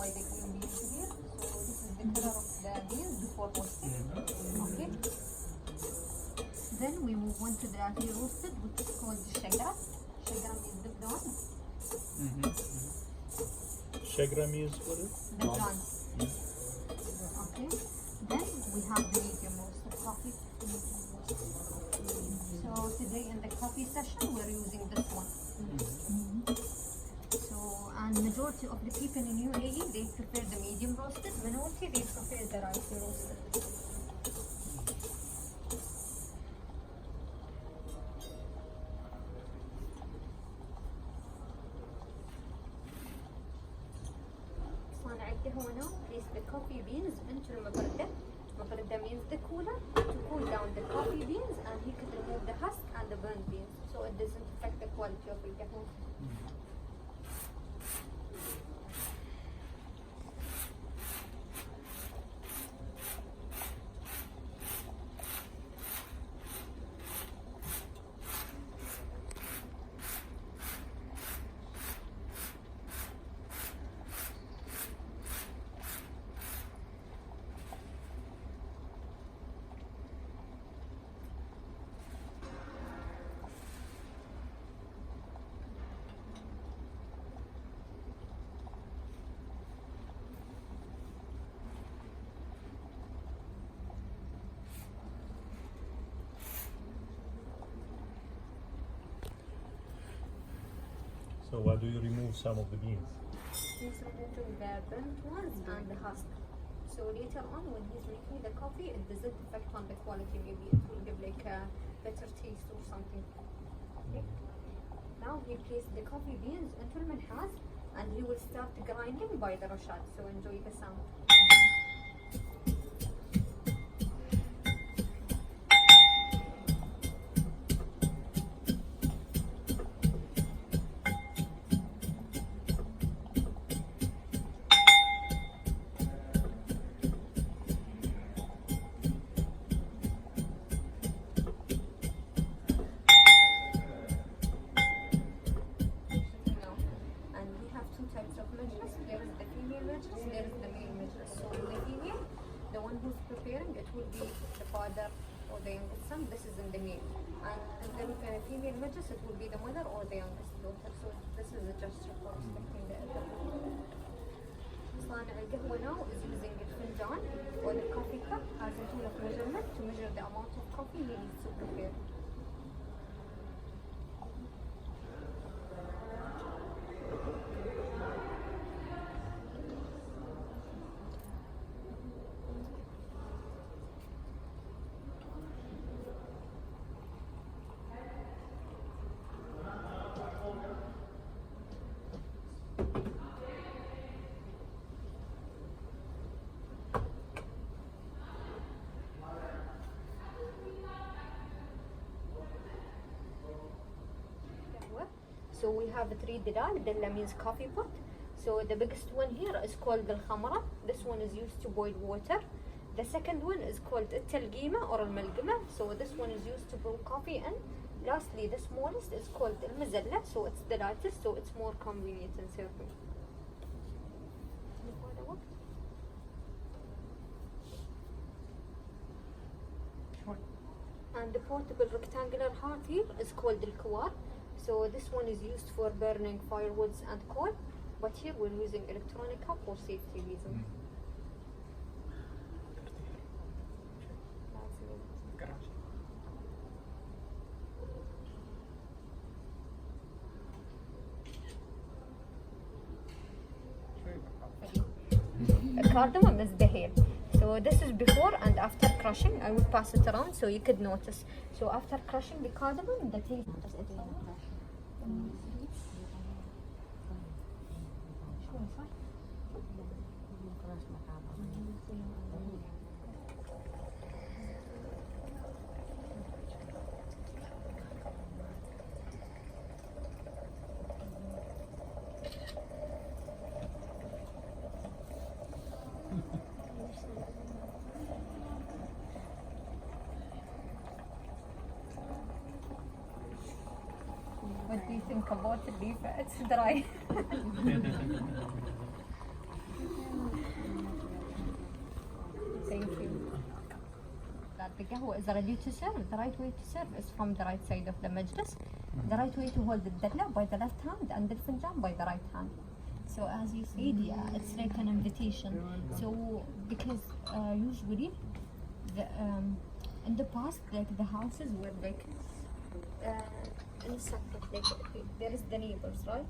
why the green beans here. So this is the color of the beans before roasting. Okay. Then we move on to the here roasted, which is called the shagra. Shagra means the blonde. Shagra means what? The blonde. Okay. Then we have the medium roasted coffee. So today in the coffee session we're using this one. So and majority of the people in UAE they prefer the medium roasted. Minority they prefer the rice roasted. هنا place the coffee beans into المبردة. المبردة means the cooler to cool down the coffee beans and he could remove the husk and the burnt beans so it doesn't affect the quality of the qahwah. So why do you remove some of the beans? He's removing the burnt ones and the husk. So later on when he's making the coffee, it doesn't affect on the quality. Maybe it will give like a better taste or something. Okay. Now he placed the coffee beans into the manhaz and he will start grinding by the rashad. So enjoy the sound. It will be the father or the youngest son. This is in the male, and then female majlis it will be the mother or the youngest daughter. So this is a gesture for respecting the elder. صانع القهوة now is using the finjan or the coffee cup as a tool of measurement to measure the amount of coffee he needs to prepare. So we have 3 dilal. Dilla means coffee pot. So the biggest one here is called the khamra. This one is used to boil water. The second one is called al-talqima or al-malqama. So this one is used to brew coffee. And lastly, the smallest is called al-mazalla. So it's the lightest, so it's more convenient in serving. And the portable rectangular hearth here is called al-Qahwah. So this one is used for burning firewoods and coal, but here we're using electronic cup for safety reasons. Cardamom is the hair. So this is before and after crushing. I will pass it around so you could notice. So after crushing the cardamom, the taste. What do you think about the leaf? It's dry. the qahwa is ready to serve, the right way to serve is from the right side of the majlis. The right way to hold the dalla by the left hand and the finjan by the right hand. So as you said, yeah, it's like an invitation. So because usually the in the past, like the houses were like in a separate, like there is the neighbors, right?